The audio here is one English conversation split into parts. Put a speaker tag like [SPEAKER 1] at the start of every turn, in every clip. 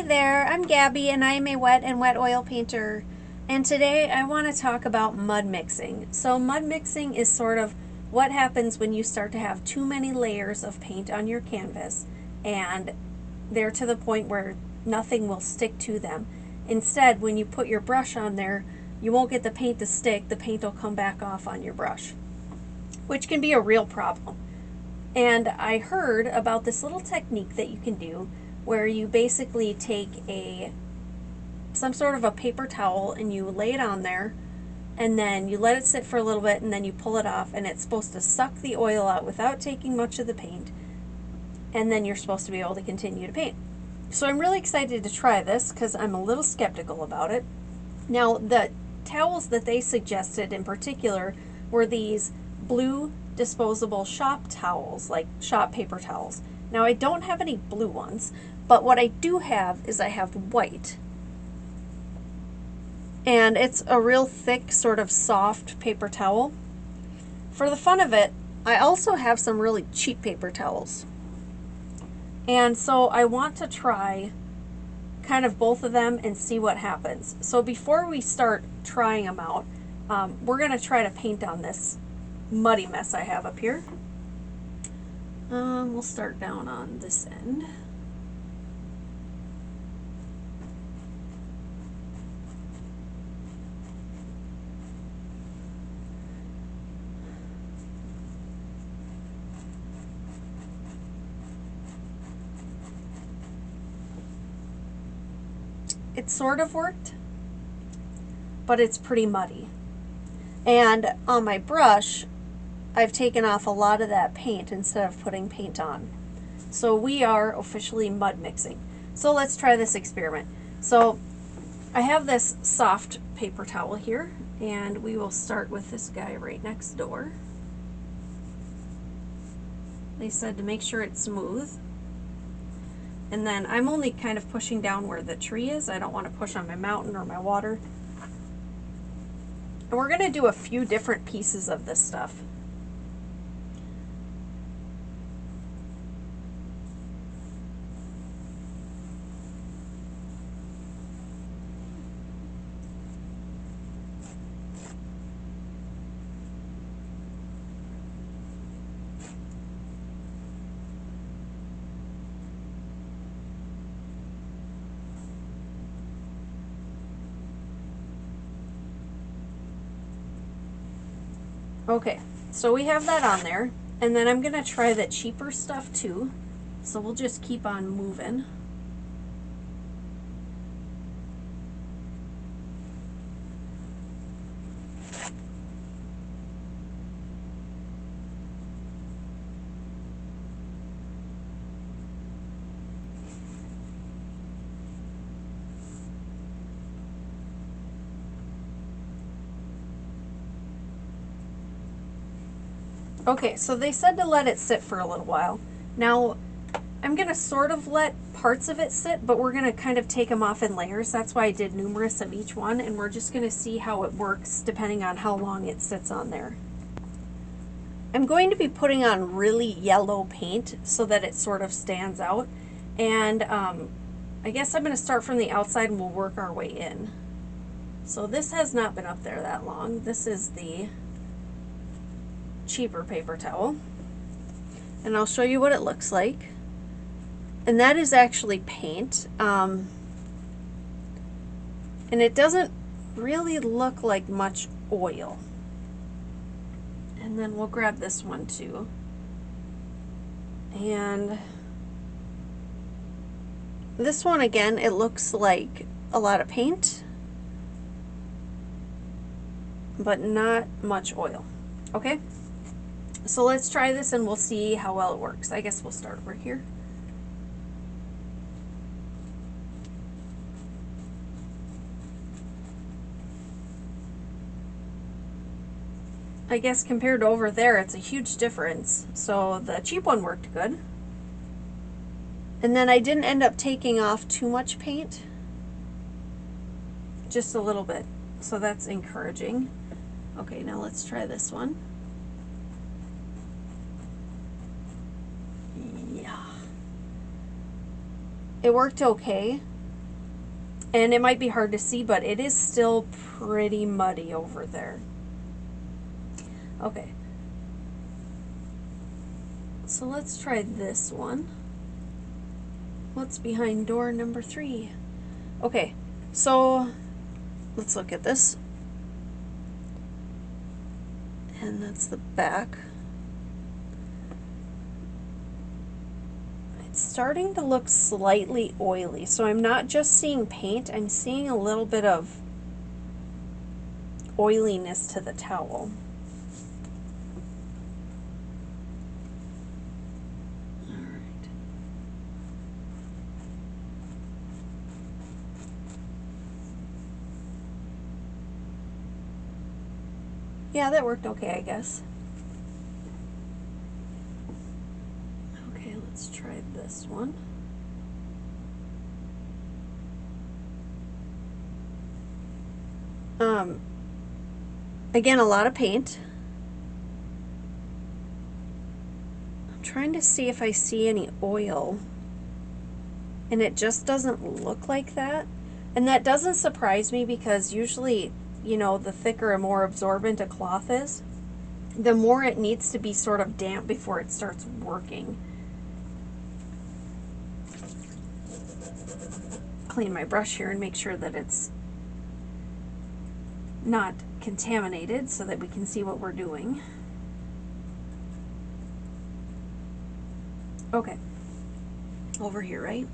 [SPEAKER 1] there, I'm Gabby and I am a wet and wet oil painter. And today I want to talk about mud mixing. So mud mixing is sort of what happens when you start to have too many layers of paint on your canvas and they're to the point where nothing will stick to them. Instead, when you put your brush on there, you won't get the paint to stick, the paint will come back off on your brush, which can be a real problem. And I heard about this little technique that you can do where you basically take some sort of a paper towel and you lay it on there and then you let it sit for a little bit and then you pull it off, and it's supposed to suck the oil out without taking much of the paint, and then you're supposed to be able to continue to paint. So I'm really excited to try this because I'm a little skeptical about it. Now, the towels that they suggested in particular were these blue disposable shop towels, like shop paper towels. Now, I don't have any blue ones, but what I do have is I have white. And it's a real thick, sort of soft paper towel. For the fun of it, I also have some really cheap paper towels. And so I want to try kind of both of them and see what happens. So before we start trying them out, we're going to try to paint on this muddy mess I have up here. We'll start down on this end. It sort of worked, but it's pretty muddy. And on my brush, I've taken off a lot of that paint instead of putting paint on. So we are officially mud mixing. So let's try this experiment. So I have this soft paper towel here, and we will start with this guy right next door. They said to make sure it's smooth. And then I'm only kind of pushing down where the tree is. I don't want to push on my mountain or my water. And we're going to do a few different pieces of this stuff. Okay, so we have that on there, and then I'm going to try the cheaper stuff too, so we'll just keep on moving. Okay, so they said to let it sit for a little while. Now, I'm going to sort of let parts of it sit, but we're going to kind of take them off in layers. That's why I did numerous of each one, and we're just going to see how it works depending on how long it sits on there. I'm going to be putting on really yellow paint so that it sort of stands out, and I guess I'm going to start from the outside and we'll work our way in. So this has not been up there that long. This is the cheaper paper towel, and I'll show you what it looks like. And that is actually paint, and it doesn't really look like much oil. And then we'll grab this one too, and this one again, it looks like a lot of paint but not much oil. Okay, so let's try this and we'll see how well it works. I guess we'll start over here. I guess compared to over there, it's a huge difference. So the cheap one worked good. And then I didn't end up taking off too much paint, just a little bit. So that's encouraging. Okay, now let's try this one. Yeah. It worked okay. And it might be hard to see, but it is still pretty muddy over there. Okay. So let's try this one. What's behind door number 3? Okay, so let's look at this. And that's the back. It's starting to look slightly oily, so I'm not just seeing paint, I'm seeing a little bit of oiliness to the towel. Alright. Yeah, that worked okay, I guess. Okay, let's try this one. Again, a lot of paint. I'm trying to see if I see any oil, and it just doesn't look like that. And that doesn't surprise me because usually, you know, the thicker and more absorbent a cloth is, the more it needs to be sort of damp before it starts working. Clean my brush here and make sure that it's not contaminated so that we can see what we're doing. Okay, over here, right?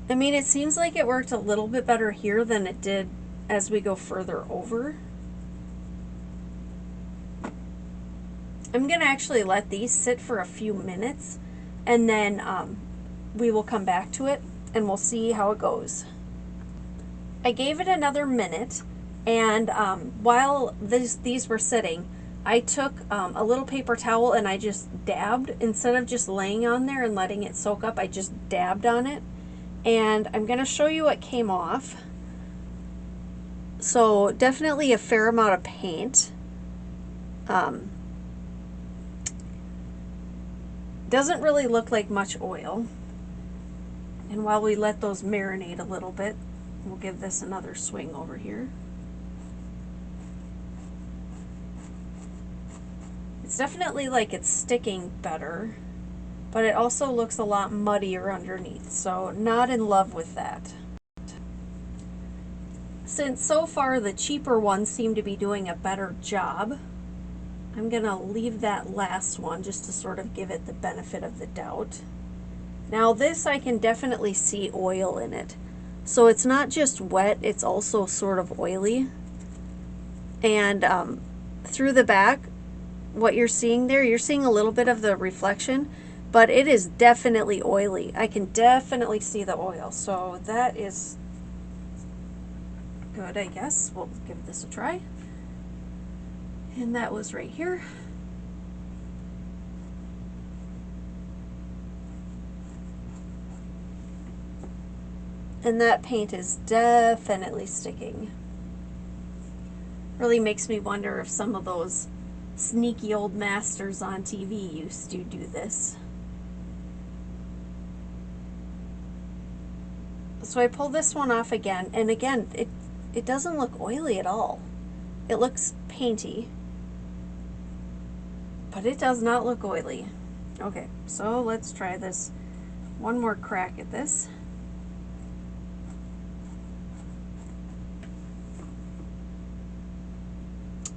[SPEAKER 1] I mean, it seems like it worked a little bit better here than it did as we go further over. I'm going to actually let these sit for a few minutes, and then we will come back to it and we'll see how it goes. I gave it another minute, and while these were sitting, I took a little paper towel and I just dabbed. Instead of just laying on there and letting it soak up, I just dabbed on it. And I'm going to show you what came off. So definitely a fair amount of paint. Doesn't really look like much oil. And while we let those marinate a little bit, we'll give this another swing over here. It's definitely like it's sticking better, but it also looks a lot muddier underneath, so not in love with that. Since so far the cheaper ones seem to be doing a better job, I'm gonna leave that last one just to sort of give it the benefit of the doubt. Now this, I can definitely see oil in it. So it's not just wet, it's also sort of oily. And through the back, what you're seeing there, you're seeing a little bit of the reflection, but it is definitely oily. I can definitely see the oil, so that is good, I guess. We'll give this a try. And that was right here. And that paint is definitely sticking. Really makes me wonder if some of those sneaky old masters on TV used to do this. So I pull this one off again, and again, it doesn't look oily at all. It looks painty, but it does not look oily. Okay, so let's try this. One more crack at this.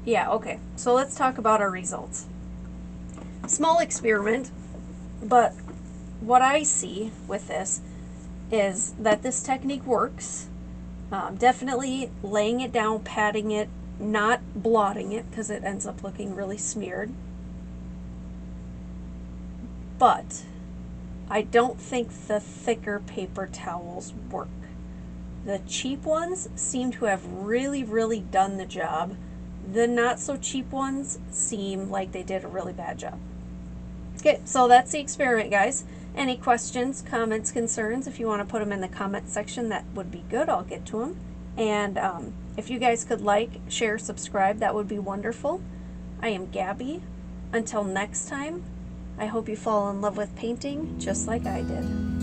[SPEAKER 1] Yeah, okay, so let's talk about our results. Small experiment, but what I see with this is that this technique works. Definitely laying it down, patting it, not blotting it because it ends up looking really smeared. But I don't think the thicker paper towels work. The cheap ones seem to have really, really done the job. The not so cheap ones seem like they did a really bad job. Okay, so that's the experiment, guys. Any questions, comments, concerns, if you want to put them in the comment section, that would be good. I'll get to them. And if you guys could like, share, subscribe, that would be wonderful. I am Gabby. Until next time, I hope you fall in love with painting just like I did.